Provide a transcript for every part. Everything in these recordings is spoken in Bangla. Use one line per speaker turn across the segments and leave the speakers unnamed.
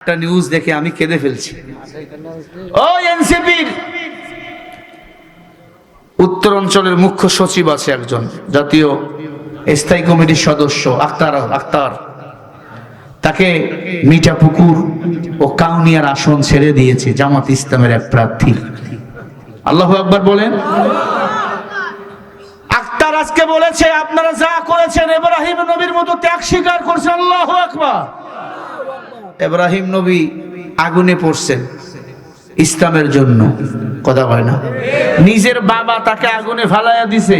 একটা নিউজ দেখে আমি কেঁদে ফেলছি। ও এনসিপির উত্তর অঞ্চলের মুখ্য সচিব আছে একজন, জাতীয় স্থায়ী কমিটির সদস্য আক্তার, তাকে মিঠাপুকুর ও কাউনিয়ার আসন ছেড়ে দিয়েছে জামাত ইসলামের এক প্রার্থী। আল্লাহু আকবার বলেন। আক্তার আজকে বলেছে আপনারা যা করেছেন ইব্রাহিম নবীর মতো ত্যাগ স্বীকার করছেন। আল্লাহু আকবার। ইব্রাহিম নবী আগুনে পড়ছেন ইসলামের জন্য, কথা হয় না, নিজের বাবা তাকে আগুনে ফালাইয়া দিছে।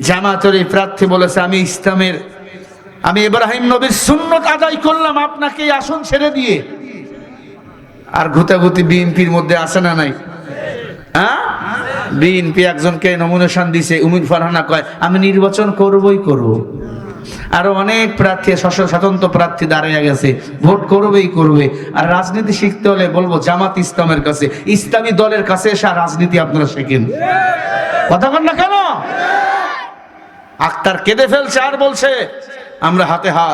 জামাতের এই প্রার্থী বলেছে আমি ইব্রাহিম নবীর সুন্নত আদায় করলাম আপনাকে এই আসন ছেড়ে দিয়ে। আর গুতাগুতি বিএনপির মধ্যে আছে না নাই? হ্যাঁ, বিএনপি একজনকে নমিনেশন দিছে, উমির ফারহানা কয় আমি নির্বাচন করবই করব। আরো অনেক প্রার্থী স্বতন্ত্র প্রার্থী দাঁড়িয়ে গেছে, ভোট করবে। আর রাজনীতি শিখতে হলে বলবো জামাত ইসলামের কাছে, ইসলামী দলের কাছে এসে রাজনীতি আপনারা শেখেন। কথা বল না কেন? আক্তার কেঁদে ফেলছে আর বলছে আমরা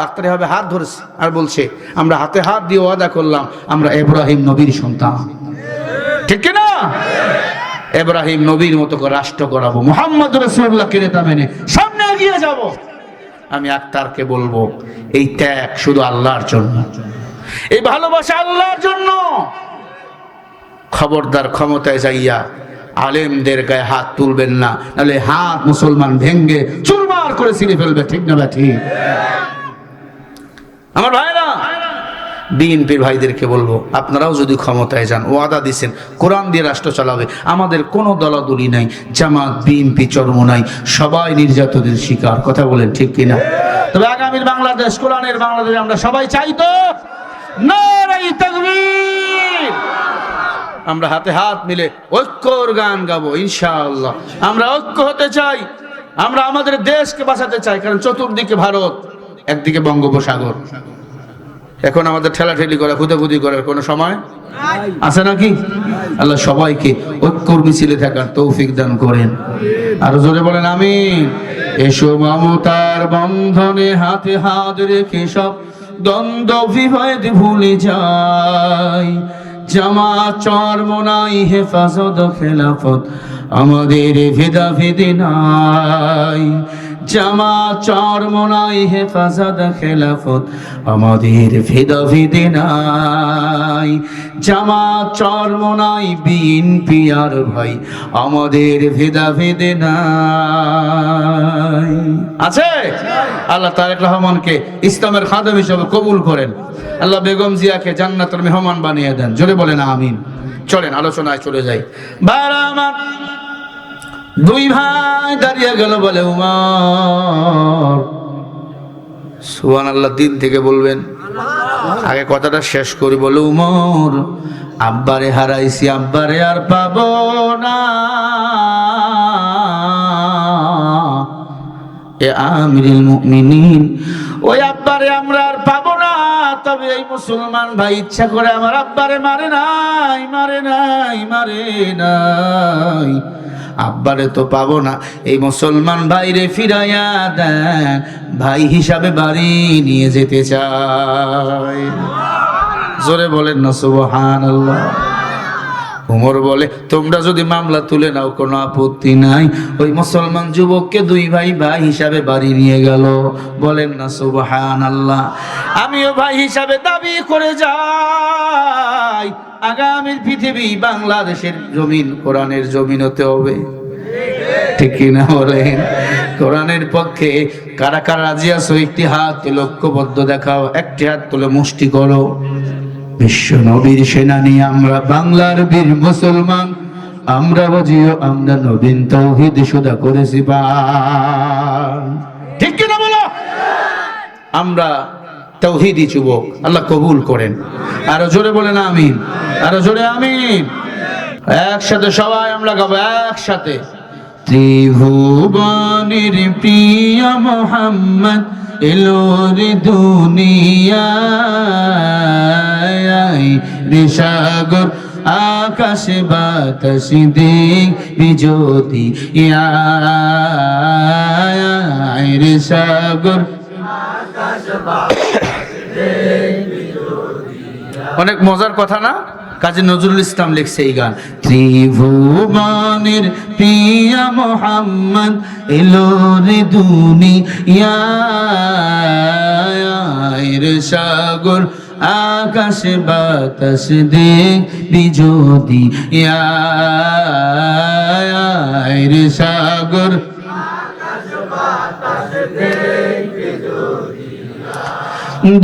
আক্তারে হবে হাত ধরেছে আর বলছে আমরা হাতে হাত দিয়ে ওয়াদা করলাম আমরা ইব্রাহিম নবীর সন্তান। ঠিক কিনা? ইব্রাহিম নবীর মতো করে রাষ্ট্র করাবো, মুহাম্মদ রাসূলুল্লাহকে নেতা মেনে সামনে এগিয়ে যাব। আমি আক্তারকে বলবো এই ত্যাগ শুধু আল্লাহর জন্য, এই ভালোবাসা আল্লাহর জন্য। খবরদার ক্ষমতায় যাইয়া আলেমদের গায়ে হাত তুলবেন না, নাহলে হাত মুসলমান ভেঙ্গে চুরমার করে ছিঁড়ে ফেলবে। ঠিক না ঠিক? আমার ভাইরা, বিএনপির ভাইদেরকে বলবো আপনারাও যদি ক্ষমতায় যান, ওয়াদা দিচ্ছেন কোরআন দিয়ে রাষ্ট্র চালাবে, আমাদের কোনো দলাদলি নাই, জামাত বিএনপি চরম নাই, সবাই নির্যাতনের শিকার। কথা বলেন ঠিক কিনা? তবে আগামীর বাংলাদেশ, কোরআনের বাংলাদেশ আমরা সবাই চাই তো? নারে তাকবীর। আমরা হাতে হাত মিলে ঐক্যর গান গাবো ইনশাআল্লাহ। আমরা ঐক্য হতে চাই, আমরা আমাদের দেশকে বাঁচাতে চাই। কারণ চতুর্দিকে ভারত, একদিকে বঙ্গোপসাগর। এখন আমাদের ঠেলাঠেলি করা, খুদাখুদি করার কোনো সময় আছে নাকি? আল্লাহ সবাইকে ঐক্যর মিছিলে থাকার তৌফিক দান করেন। আর জোরে বলেন আমিন। এসো মমতার বন্ধনে হাতে হাত রেখে সব দ্বন্দ্ব বিভেদ ভুলে যাই। জামাত চরমনাই হেফাজত খেলাফত আমাদের ভেদাভেদে নাই। জামাত চরমনাই হেফাজত খেলাফত আমাদের ভেদাভেদে নাই। জামাত চরমনাই বিএনপি আর ভাই আমাদের ভেদাভেদে নাই। আছে? আল্লাহ তারেক রহমানকে ইসলামের খাদেম হিসেবে কবুল করেন। আল্লাহ বেগম জিয়াকে জান্নাতের মেহমান বানিয়ে দেন। জোরে বলেন আমিন। চলেন আলোচনায় চলে যাই। ভাইরা আমার, দুই ভাই দাঁড়িয়ে গেল, বলে উমর। সুবহানাল্লাহ, দিন থেকে বলবেন। আগে কথাটা শেষ করি। বলে উমর, আব্বারে হারাইছি, আব্বারে আর পাবো না। এ আমিরুল মুমিনিন, ওই আব্বারে আমরা আর পাবো না। তবে এই মুসলমান ভাই ইচ্ছা করে আমার আব্বারে মারে নাই। আব্বারে তো পাবো না, এই মুসলমান ভাইরে ফিরাইয়া দেন, ভাই হিসাবে বাড়ি নিয়ে যেতে চাই। জোরে বলেন না সুবহানাল্লাহ। উমর বলে তোমরা যদি মামলা তুলে নাও কোনো আপত্তি নাই। ওই মুসলমান যুবককে দুই ভাই হিসাবে বাড়ি নিয়ে গেল। বলেন না সুবহানাল্লাহ। আমিও ভাই হিসাবে দাবি করে যাই, আগামীর পৃথিবী বাংলাদেশের জমিন কোরআনের জমিন হতে হবে। ঠিক কিনা বলেন? কোরআনের পক্ষে কারা কারা রাজি আছো? একটি হাত তুলে ঐক্যবদ্ধ দেখাও, একটি হাত তুলে মুষ্টি করো। বিশ্ব নবীর সেনানী আমরা, বাংলার বীর মুসলমান আমরা, বাজিও আমরা নবীন তাওহীদ সুদা করেছি পান। ঠিক কিনা বলো? আমরা তাওহীদি যুবক, আল্লাহ কবুল করেন। আরো জোরে বলেন আমিন, আরো জোরে আমিন। একসাথে সবাই আমরা গাবো একসাথে। ত্রিভুবনের প্রিয় মুহাম্মদ এলো রে দুনিয়ায়, রে সাগর আকাশ বাতাস দেখবি যদি, রে সাগর আকাশ বাতাস দেখবি যদি। অনেক মজার কথা না? কাজী নজরুল ইসলাম লিখছে এই গান। ত্রিভুবনের প্রিয়া মোহাম্মদ এলো রে দুনিয়ায়, সাগর আকাশ বাতাস দেখবি যদি, রে সাগর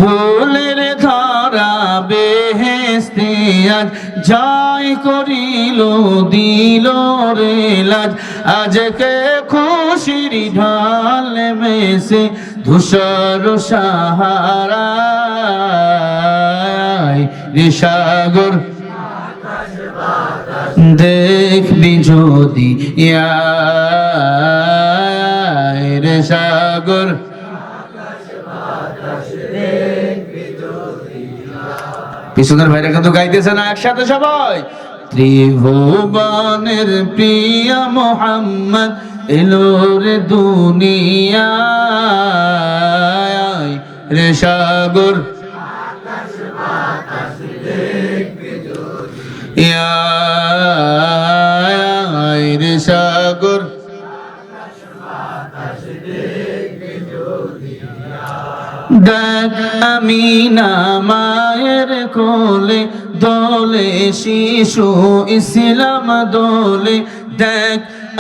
ধুলের ধরা বেহেশতে আজ জয় করিল দিল রে লাজ, আজকে খুশির ঢাল মেশে ধূসর সাহারায়, রে সাগর দেখবি যদি, রে সাগর পিছনের ভাইরা কিন্তু গাইতেছে না একসাথে সবাই? ত্রিভুবনের প্রিয়া মোহাম্মদ এলো রে দুনিয়ায়, রে সাগর রে সাগর দেখ আমিনা মায়ের কোলে দোলে শিশু ইসলাম দোলে, দেখ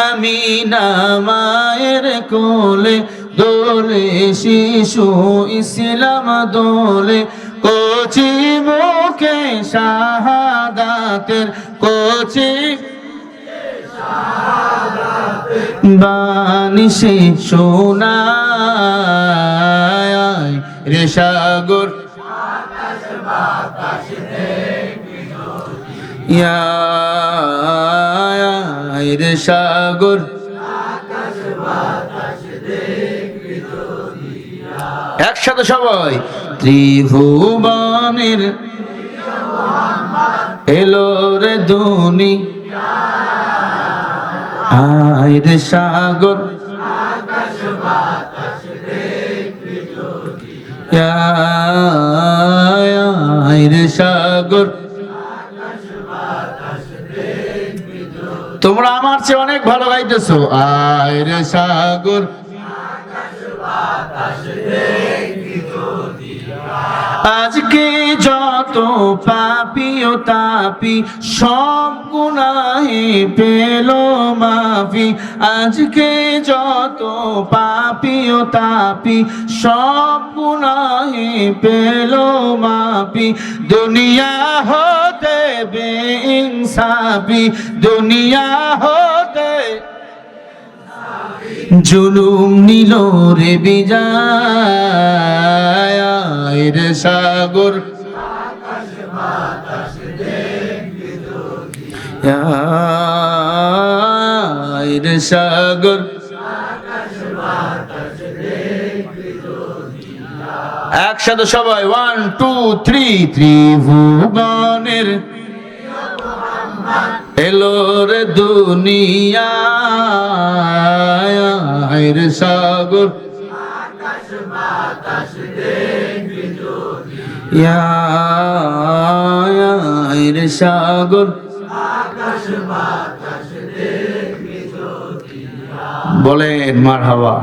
আমিনা মায়ের কোলে দোলে শিশু ইসলাম দোলে, কচি মুখে শাহাদাতের কচি বাণী সে শোনায়, রে সাগর রে সাগর একসাথে সবাই। ত্রিভুবনের এলো রে দুনিয়ায়, রে সাগর রে সাগর তোমরা আমার চেয়ে অনেক ভালো গাইতেছো। আয় রে সাগর আজকে যত পাপি ও তাপি সব গুনাহে পেল মাফি, আজকে যত পাপি ও তাপি সব গুনাহে পেল মাফি, দুনিয়া হতে বেইনসাফি, দুনিয়া হতে জুলুম নিল রে বিজয়, রে সাগর রে সাগর একসাথে সবাই 1 2 3 ত্রিভুবনের এলো রে দুনিয়ায়, রে সাগর রে সাগর বলেন মারহাবা।